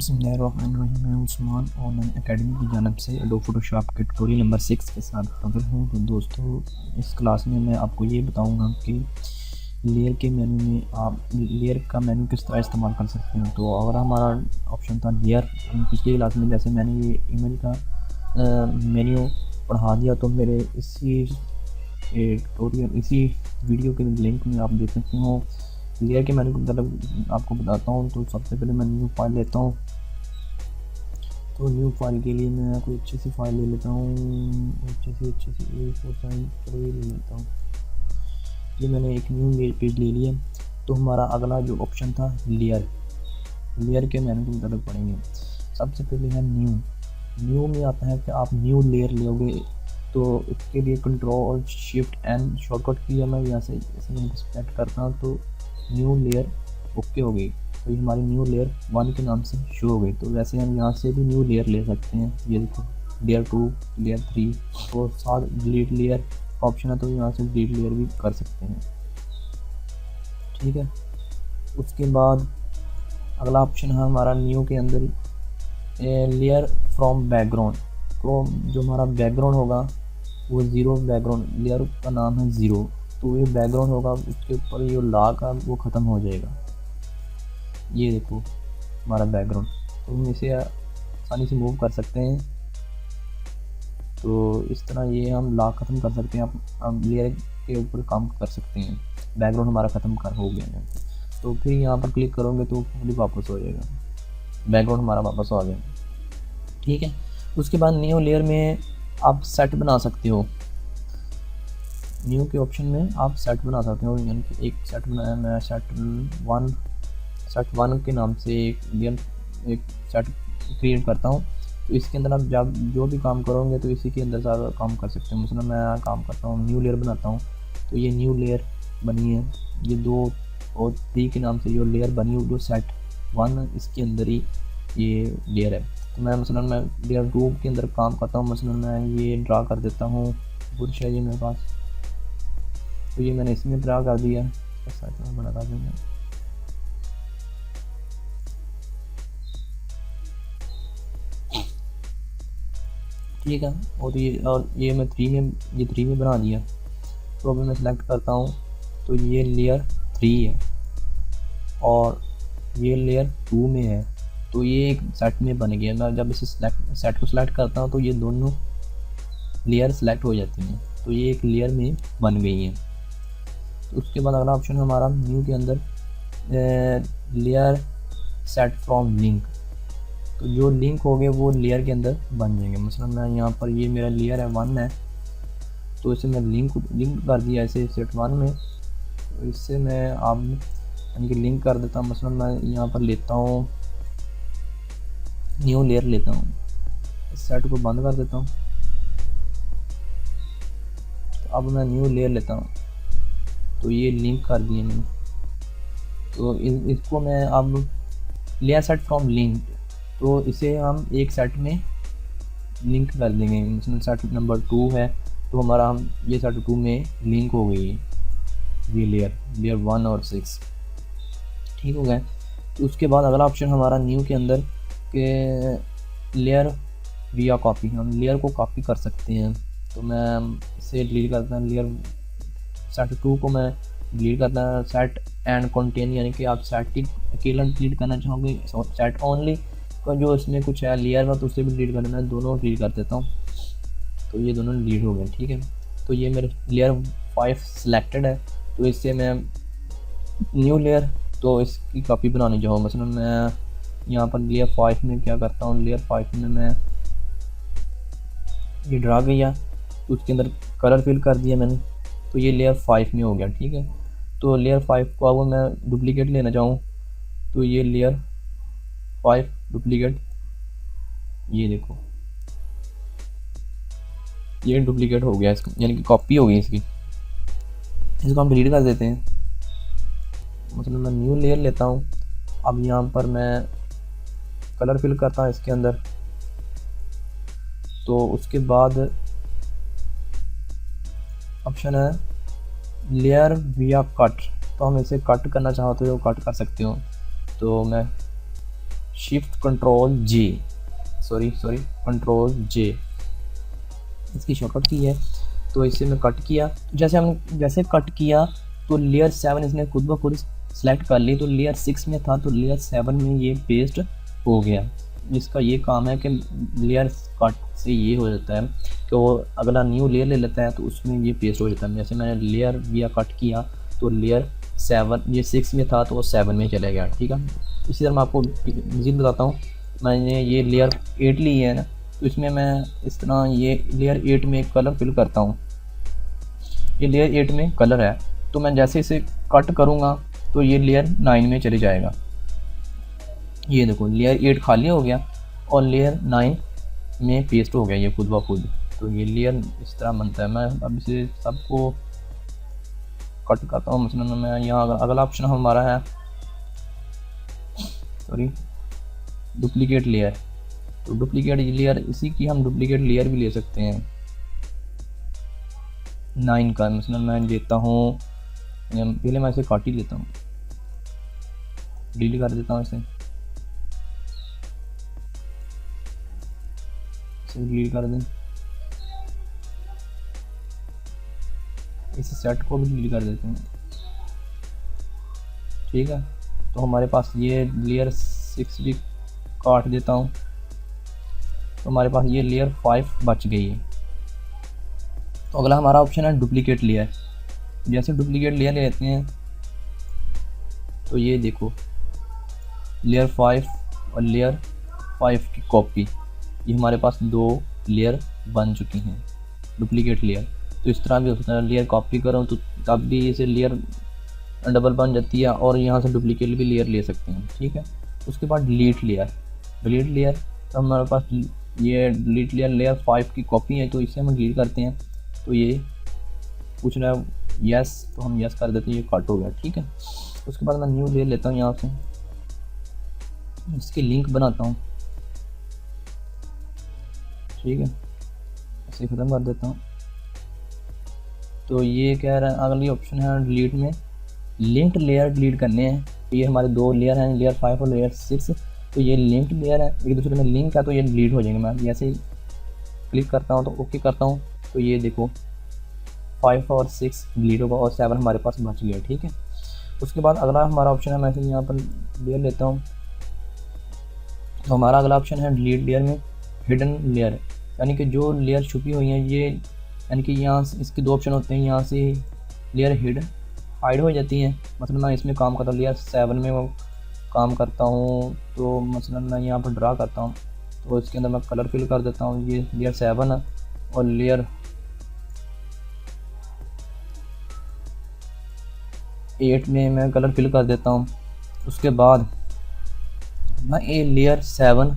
बिस्मिल्लाहिर्रहमानिर्रहीम। मैं Usman online academy की जानिब से एडोब फोटोशॉप के ट्यूटोरियल नंबर 6 के साथ हाज़िर हूँ। तो दोस्तों, इस क्लास में मैं आपको ये बताऊंगा कि लेयर के मेन्यू में आप लेयर का मेन्यू किस तरह इस्तेमाल कर सकते हैं। तो अगर हमारा ऑप्शन था लेयर, पिछली क्लास में जैसे मैंने ये ईमेल का मेन्यू पढ़ा दिया, तो मेरे इसी ट्यूटोरियल इसी वीडियो के लिंक में आप देख सकते हो। लेयर के मेन्यू की तरफ आपको बताता हूँ। तो सबसे पहले मैं न्यू फाइल लेता हूँ। तो न्यू फाइल के लिए मैं कोई अच्छी सी फाइल ले लेता हूँ, अच्छी सी A4 साइज, चलो ये ले लेता हूँ। ये मैंने एक न्यू पेज ले लिया। तो हमारा अगला जो ऑप्शन था लेयर के मेन्यू की तरफ पढ़ेंगे। सबसे पहले है न्यू में आता है कि आप न्यू लेयर लोगे, तो इसके लिए कंट्रोल शिफ्ट एन शॉर्टकट की है। मैं यहाँ से सेलेक्ट करता हूँ तो न्यू लेयर ओके हो गई। तो ये हमारी न्यू लेयर 1 के नाम से शो हो गई। तो वैसे हम यहाँ से भी न्यू लेयर ले सकते हैं। ये देखो, लेयर 2, लेयर 3 और साथ डिलीट लेयर ऑप्शन है, तो यहाँ से डिलीट लेयर भी कर सकते हैं। ठीक है, उसके बाद अगला ऑप्शन है हमारा न्यू के अंदर लेयर फ्रॉम बैकग्राउंड। तो जो हमारा बैकग्राउंड होगा वो ज़ीरो बैकग्राउंड, लेयर का नाम है ज़ीरो। तो ये बैकग्राउंड होगा, उसके ऊपर ये ला का वो ख़त्म हो जाएगा। ये देखो हमारा बैकग्राउंड, तो हम इसे आसानी से मूव कर सकते हैं। तो इस तरह ये हम ला ख़त्म कर सकते हैं। हम लेयर के ऊपर काम कर सकते हैं। बैकग्राउंड हमारा ख़त्म कर हो गया है। तो फिर यहाँ पर क्लिक करोगे तो फुली वापस हो जाएगा, बैकग्राउंड हमारा वापस आ गया। ठीक है, उसके बाद न्यू लेयर में आप सेट बना सकते हो। न्यू के ऑप्शन में आप सेट बना सकते हो। यानी कि एक सेट बनाया मैं, सेट वन के नाम से एक सेट क्रिएट करता हूँ। तो इसके अंदर आप जब जो भी काम करोगे तो इसी के अंदर ज़्यादा काम कर सकते हो। मतलब मैं काम करता हूँ, न्यू लेयर बनाता हूँ। तो ये न्यू लेयर बनी है, ये 2 और 3 के नाम से जो लेयर बनी हुई, जो सेट 1 इसके अंदर ही ये लेयर है। तो मैं मैं लेयर 2 के अंदर काम करता हूँ। मैं ये ड्रा कर देता हूँ, बुरश है ये मेरे पास। तो ये मैंने इसमें ड्रा कर दिया, बड़ा कर देंगे। ठीक है, और ये मैं 3 में बना दिया। तो अभी मैं सेलेक्ट करता हूँ तो ये लेयर 3 है और ये लेयर 2 में है। तो ये एक सेट में बन गया। मैं जब इसे सेट को सिलेक्ट करता हूँ तो ये दोनों लेयर सेलेक्ट हो जाती हैं। तो ये एक लेयर में बन गई हैं। तो उसके बाद अगला ऑप्शन हमारा न्यू के अंदर लेयर सेट फ्रॉम लिंक। तो जो लिंक हो गए वो लेयर के अंदर बन जाएंगे। मतलब मैं यहाँ पर ये मेरा लेयर है 1 है, तो इसे मैं लिंक कर दिया ऐसे सेट 1 में। तो इससे मैं आप यानी कि लिंक कर देता हूँ। मतलब मैं यहाँ पर लेता हूँ न्यू लेयर लेता हूँ, इस सेट को बंद कर देता हूँ। तो अब मैं न्यू लेयर लेता हूँ, तो ये लिंक कर दिए मैंने। तो इसको मैं अब लेयर सेट फ्रॉम लिंक, तो इसे हम एक सेट में लिंक कर देंगे। मतलब सेट नंबर 2 है, तो हमारा हम ये सेट 2 में लिंक हो गई है ये लेयर 1 और 6। ठीक हो गया। तो उसके बाद अगला ऑप्शन हमारा न्यू के अंदर के लेयर विया कॉपी, हम लेयर को कॉपी कर सकते हैं। तो मैं इसे डिलीट करता हूँ। लेयर सेट 2 को मैं डिलीट करता हूँ। सेट एंड कंटेन, यानी कि आप सेट ही अकेला डिलीट करना चाहोगे, सेट ओनली का जो इसमें कुछ है लेयर में, तो उसे भी डिलीट करना है। दोनों डिलीट कर देता हूँ। तो ये दोनों डिलीट हो गए। ठीक है, तो ये मेरे लेयर 5 सिलेक्टेड है। तो इससे मैं न्यू लेयर, तो इसकी कॉपी बनानी चाहूँगा। मतलब मैं यहाँ पर लेयर 5 में क्या करता हूँ, लेयर 5 में मैं ये ड्रा किया, तो उसके अंदर कलर फिल कर दिया मैंने। तो ये लेयर 5 में हो गया। ठीक है, तो लेयर 5 को अब मैं डुप्लीकेट लेना चाहूँ, तो ये लेयर 5 डुप्लीकेट, ये देखो ये डुप्लीकेट हो गया इसका, यानी कि कॉपी हो गई इसकी। इसको हम डिलीट कर देते हैं। मतलब मैं न्यू लेयर लेता हूँ। अब यहाँ पर मैं कलर फिल करता हूँ इसके अंदर। तो उसके बाद ऑप्शन है लेयर विया कट। तो हम इसे कट करना चाहो तो कट कर सकते हो। तो मैं शिफ्ट कंट्रोल जे, सॉरी कंट्रोल जे, इसकी शॉर्टकट की है। तो इसे मैं कट किया, जैसे कट किया तो लेयर 7 इसने खुद ब खुद सेलेक्ट कर ली, तो लेयर 6 में था तो लेयर 7 में ये पेस्ट हो गया। इसका ये काम है कि लेयर कट से ये हो जाता है कि वो अगला न्यू लेयर ले लेता है तो उसमें ये पेस्ट हो जाता है। जैसे मैंने लेयर भी कट किया तो लेयर 7 ये 6 में था तो वो 7 में चला गया, ठीक है। इसी तरह मैं आपको मज़ीद बताता हूँ। मैंने ये लेयर 8 ली है ना, तो इसमें मैं इस तरह ये लेयर 8 में कलर फिल करता हूँ। ये लेयर 8 में कलर है, तो मैं जैसे इसे कट करूँगा तो ये लेयर 9 में चले जाएगा। ये देखो लेयर 8 खाली हो गया और लेयर 9 में पेस्ट हो गया ये खुद ब खुद। तो ये लेयर इस तरह बनता है। मैं अब इसे सबको कट करता हूँ। मसलन मैं यहाँ अगला ऑप्शन हमारा है डुप्लीकेट लेयर। तो डुप्लीकेट लेयर, इसी की हम डुप्लीकेट लेयर भी ले सकते हैं 9 का। मसलन मैं लेता हूँ, पहले मैं इसे काट ही लेता हूँ, डिलीट कर देता हूँ, इसे डिलीट कर दें, इस सेट को भी डिलीट कर देते हैं, ठीक है। तो हमारे पास ये लेयर 6 भी काट देता हूँ, तो हमारे पास ये लेयर 5 बच गई है। तो अगला हमारा ऑप्शन है डुप्लीकेट लेयर। जैसे डुप्लीकेट लेयर लेते हैं तो ये देखो लेयर 5 और लेयर 5 की कॉपी, ये हमारे पास 2 लेयर बन चुकी हैं डुप्लीकेट लेयर। तो इस तरह भी हो सकता है, लेयर कॉपी करो तो तब भी इसे लेयर डबल बन जाती है और यहाँ से डुप्लीकेट भी लेयर ले सकते हैं, ठीक है। उसके बाद डिलीट लेयर, तो हमारे पास ये डिलीट लेयर 5 की कॉपी है, तो इसे हम डिलीट करते हैं। तो ये पूछ रहा है यस, तो हम यस कर देते हैं, ये कट हो गया, ठीक है। उसके बाद मैं न्यू लेयर लेता हूँ, यहाँ से इसकी लिंक बनाता हूँ, ठीक है, इसे ख़त्म कर देता हूँ। तो ये कह रहा है अगली ऑप्शन है डिलीट में लिंक्ड लेयर डिलीट करने हैं। तो ये हमारे 2 लेयर हैं, लेयर 5 और लेयर 6। तो ये लिंक्ड लेयर है, एक दूसरे में लिंक है, तो ये डिलीट हो जाएंगे। मैं जैसे क्लिक करता हूँ तो ओके करता हूँ, तो ये देखो 5 और 6 डिलीट होगा और 7 हमारे पास बच गया, ठीक है। उसके बाद अगला हमारा ऑप्शन है, मैं से यहाँ पर लेयर लेता हूँ, तो हमारा अगला ऑप्शन है डिलीट लेयर में हिडन लेयर, यानी कि जो लेयर छुपी हुई हैं ये, यानी कि यहाँ से इसके 2 ऑप्शन होते हैं, यहाँ से लेयर हाइड हो जाती हैं। मतलब मैं इसमें काम करता हूँ, लेयर 7 में वो काम करता हूँ। तो मसलन मैं यहाँ पर ड्रा करता हूँ, तो इसके अंदर मैं कलर फिल कर देता हूँ, ये लेयर 7 है और लेयर 8 में मैं कलर फिल कर देता हूँ। उसके बाद मैं ये लेयर 7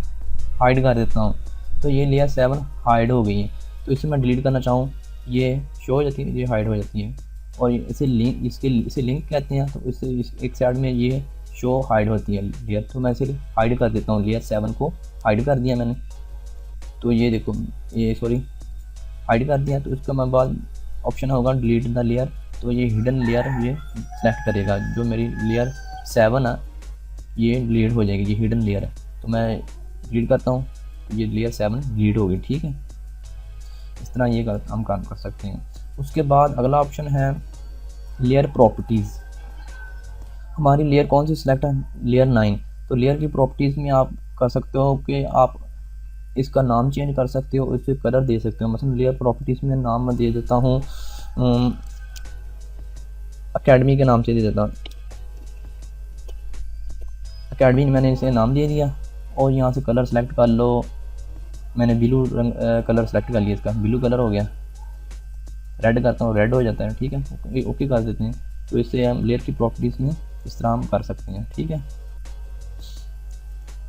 हाइड कर देता हूँ, तो ये लेयर 7 हाइड हो गई है। तो इसे मैं डिलीट करना चाहूँ, ये शो हो जाती है, ये हाइड हो जाती है, और इसे लिंक कहते हैं। तो इसे एक साइड में ये शो हाइड होती है लेयर, तो मैं इसे हाइड कर देता हूँ, लेयर 7 को हाइड कर दिया मैंने। तो ये देखो ये हाइड कर दिया। तो इसका मैं बाद ऑप्शन होगा डिलीट द लेयर, तो ये हिडन लेयर ये सेलेक्ट करेगा, जो मेरी लेयर 7 है ये डिलीट हो जाएगी, ये हिडन लेयर है। तो मैं डिलीट करता हूँ, तो ये लेयर 7 डिलीट हो गई, ठीक है। इस तरह ये हम काम कर सकते हैं। उसके बाद अगला ऑप्शन है लेयर प्रॉपर्टीज़। हमारी लेयर कौन सी सिलेक्ट है, लेयर 9। तो लेयर की प्रॉपर्टीज़ में आप कर सकते हो कि आप इसका नाम चेंज कर सकते हो, इससे कलर दे सकते हो। मतलब लेयर प्रॉपर्टीज़ में नाम मैं दे देता हूँ अकेडमी के नाम से दे देता हूँ, अकेडमी मैंने इसे नाम दे दिया। और यहाँ से कलर सेलेक्ट कर लो, मैंने ब्लू रंग कलर सेलेक्ट कर लिया, इसका ब्लू कलर हो गया। रेड करता हूँ, रेड हो जाता है, ठीक है, ओके कर देते हैं। तो इससे हम लेयर की प्रॉपर्टीज़ में इस तरह हम कर सकते हैं, ठीक है।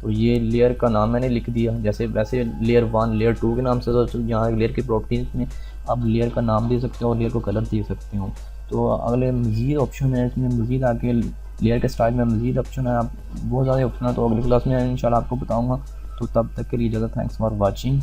तो ये लेयर का नाम मैंने लिख दिया, जैसे वैसे लेयर 1 लेयर 2 के नाम से। तो यहाँ लेयर की प्रॉपर्टीज़ में आप लेयर का नाम दे सकते हो और लेयर को कलर दे सकते हो। तो अगले मज़ीद ऑप्शन है इसमें, मज़ीद आगे लेयर के स्टाइल में मज़ीद ऑप्शन है, आप बहुत ज़्यादा ऑप्शन है। तो अगली क्लास में इंशाल्लाह आपको बताऊँगा। तो तब तक के लिए इजाज़त, थैंक्स फॉर वॉचिंग।